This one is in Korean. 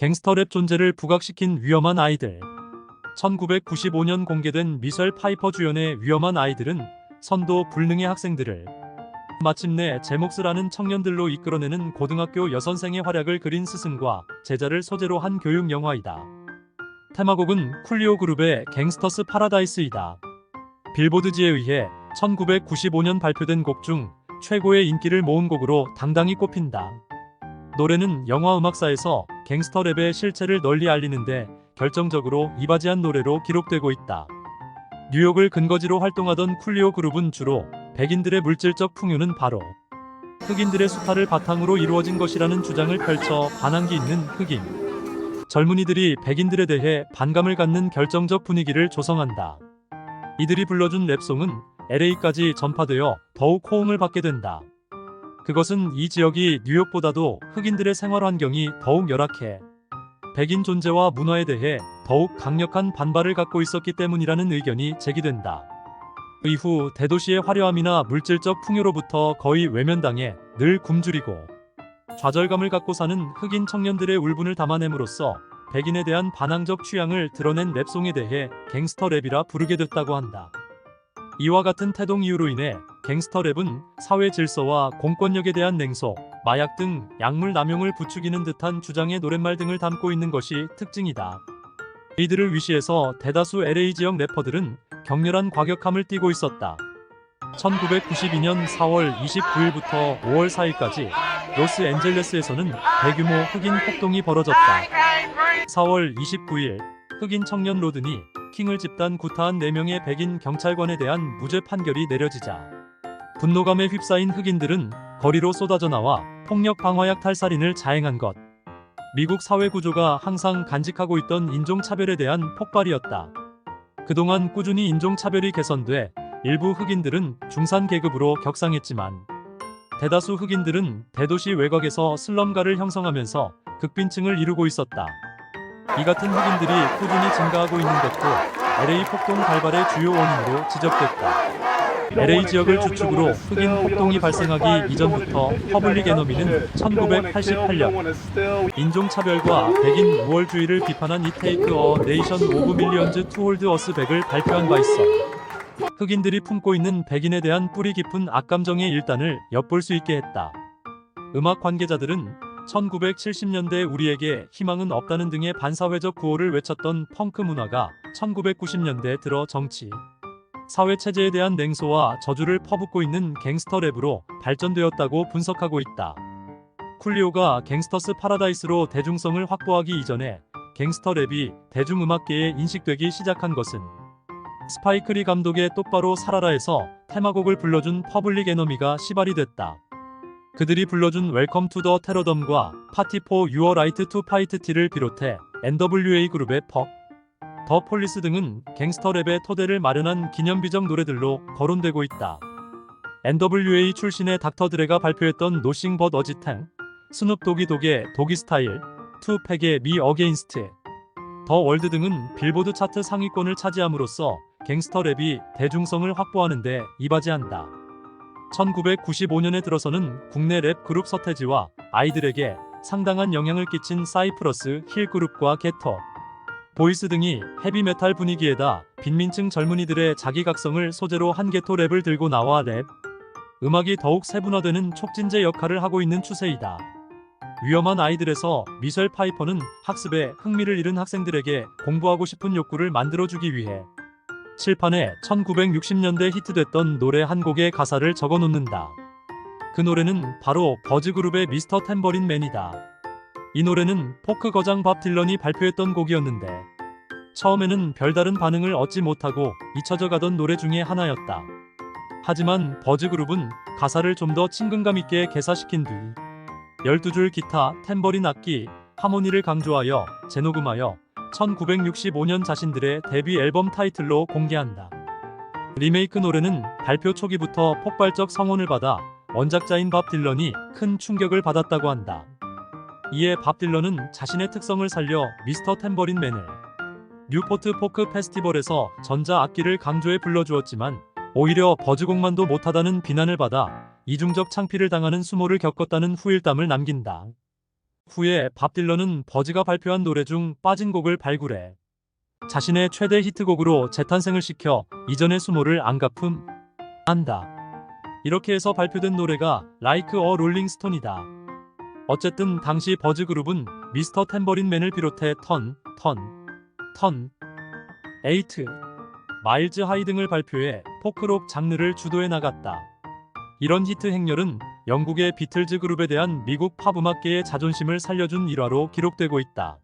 갱스터랩 존재를 부각시킨 위험한 아이들. 1995년 공개된 미셸 파이퍼 주연의 위험한 아이들은 선도 불능의 학생들을 마침내 제 몫을 아는 청년들로 이끌어내는 고등학교 여선생의 활약을 그린 스승과 제자를 소재로 한 교육 영화이다. 테마곡은 쿨리오 그룹의 갱스터스 파라다이스이다. 빌보드지에 의해 1995년 발표된 곡 중 최고의 인기를 모은 곡으로 당당히 꼽힌다. 노래는 영화 음악사에서 갱스터 랩의 실체를 널리 알리는데 결정적으로 이바지한 노래로 기록되고 있다. 뉴욕을 근거지로 활동하던 쿨리오 그룹은 주로 백인들의 물질적 풍요는 바로 흑인들의 수탈을 바탕으로 이루어진 것이라는 주장을 펼쳐 반항기 있는 흑인 젊은이들이 백인들에 대해 반감을 갖는 결정적 분위기를 조성한다. 이들이 불러준 랩송은 LA까지 전파되어 더욱 호응을 받게 된다. 그것은 이 지역이 뉴욕보다도 흑인들의 생활 환경이 더욱 열악해 백인 존재와 문화에 대해 더욱 강력한 반발을 갖고 있었기 때문이라는 의견이 제기된다. 이후 대도시의 화려함이나 물질적 풍요로부터 거의 외면당해 늘 굶주리고 좌절감을 갖고 사는 흑인 청년들의 울분을 담아냄으로써 백인에 대한 반항적 취향을 드러낸 랩송에 대해 갱스터 랩이라 부르게 됐다고 한다. 이와 같은 태동 이유로 인해 갱스터 랩은 사회 질서와 공권력에 대한 냉소, 마약 등 약물 남용을 부추기는 듯한 주장의 노랫말 등을 담고 있는 것이 특징이다. 이들을 위시해서 대다수 LA 지역 래퍼들은 격렬한 과격함을 띠고 있었다. 1992년 4월 29일부터 5월 4일까지 로스앤젤레스에서는 대규모 흑인 폭동이 벌어졌다. 4월 29일 흑인 청년 로드니 킹을 집단 구타한 4명의 백인 경찰관에 대한 무죄 판결이 내려지자 분노감에 휩싸인 흑인들은 거리로 쏟아져 나와 폭력 방화약 탈살인을 자행한 것. 미국 사회 구조가 항상 간직하고 있던 인종차별에 대한 폭발이었다. 그동안 꾸준히 인종차별이 개선돼 일부 흑인들은 중산 계급으로 격상했지만 대다수 흑인들은 대도시 외곽에서 슬럼가를 형성하면서 극빈층을 이루고 있었다. 이 같은 흑인들이 꾸준히 증가하고 있는 것도 LA 폭동 발발의 주요 원인으로 지적됐다. LA 지역을 주축으로 흑인 폭동이 발생하기 이전부터 퍼블릭 에너미는 1988년 인종차별과 백인 우월주의를 비판한 이 테이크 어 네이션 오브 밀리언즈 투 홀드 어스 백을 발표한 바 있어 흑인들이 품고 있는 백인에 대한 뿌리 깊은 악감정의 일단을 엿볼 수 있게 했다. 음악 관계자들은 1970년대 우리에게 희망은 없다는 등의 반사회적 구호를 외쳤던 펑크 문화가 1990년대 들어 정치, 사회 체제에 대한 냉소와 저주를 퍼붓고 있는 갱스터 랩으로 발전되었다고 분석하고 있다. 쿨리오가 갱스터스 파라다이스로 대중성을 확보하기 이전에 갱스터 랩이 대중음악계에 인식되기 시작한 것은 스파이크 리 감독의 똑바로 살아라에서 테마곡을 불러준 퍼블릭 에너미가 시발이 됐다. 그들이 불러준 웰컴 투 더 테러덤과 파티 포 유어 라이트 투 파이트 티를 비롯해 NWA 그룹의 퍽, 더 폴리스 등은 갱스터 랩의 토대를 마련한 기념비적 노래들로 거론되고 있다. NWA 출신의 닥터 드레가 발표했던 노싱 벗 어지탱, 스눕 도기 독의 도기 스타일, 투팩의 미 어게인스트, 더 월드 등은 빌보드 차트 상위권을 차지함으로써 갱스터 랩이 대중성을 확보하는 데 이바지한다. 1995년에 들어서는 국내 랩 그룹 서태지와 아이들에게 상당한 영향을 끼친 사이프러스 힐 그룹과 게터, 보이스 등이 헤비메탈 분위기에다 빈민층 젊은이들의 자기각성을 소재로 한 게토 랩을 들고 나와 랩 음악이 더욱 세분화되는 촉진제 역할을 하고 있는 추세이다. 위험한 아이들에서 미셸 파이퍼는 학습에 흥미를 잃은 학생들에게 공부하고 싶은 욕구를 만들어주기 위해 칠판에 1960년대 히트됐던 노래 한 곡의 가사를 적어놓는다. 그 노래는 바로 버즈그룹의 미스터 탬버린 맨이다. 이 노래는 포크 거장 밥 딜런이 발표했던 곡이었는데 처음에는 별다른 반응을 얻지 못하고 잊혀져 가던 노래 중에 하나였다. 하지만 버즈그룹은 가사를 좀 더 친근감 있게 개사시킨 뒤 12줄 기타, 탬버린 악기, 하모니를 강조하여 재녹음하여 1965년 자신들의 데뷔 앨범 타이틀로 공개한다. 리메이크 노래는 발표 초기부터 폭발적 성원을 받아 원작자인 밥 딜런이 큰 충격을 받았다고 한다. 이에 밥 딜런은 자신의 특성을 살려 미스터 탬버린 맨을 뉴포트 포크 페스티벌에서 전자 악기를 강조해 불러주었지만 오히려 버즈곡만도 못하다는 비난을 받아 이중적 창피를 당하는 수모를 겪었다는 후일담을 남긴다. 후에 밥 딜런은 버즈가 발표한 노래 중 빠진 곡을 발굴해 자신의 최대 히트곡으로 재탄생을 시켜 이전의 수모를 안 갚음한다. 이렇게 해서 발표된 노래가 Like a Rolling Stone이다. 어쨌든 당시 버즈 그룹은 미스터 탬버린맨을 비롯해 턴, 에이트, 마일즈 하이 등을 발표해 포크록 장르를 주도해 나갔다. 이런 히트 행렬은 영국의 비틀즈 그룹에 대한 미국 팝 음악계의 자존심을 살려준 일화로 기록되고 있다.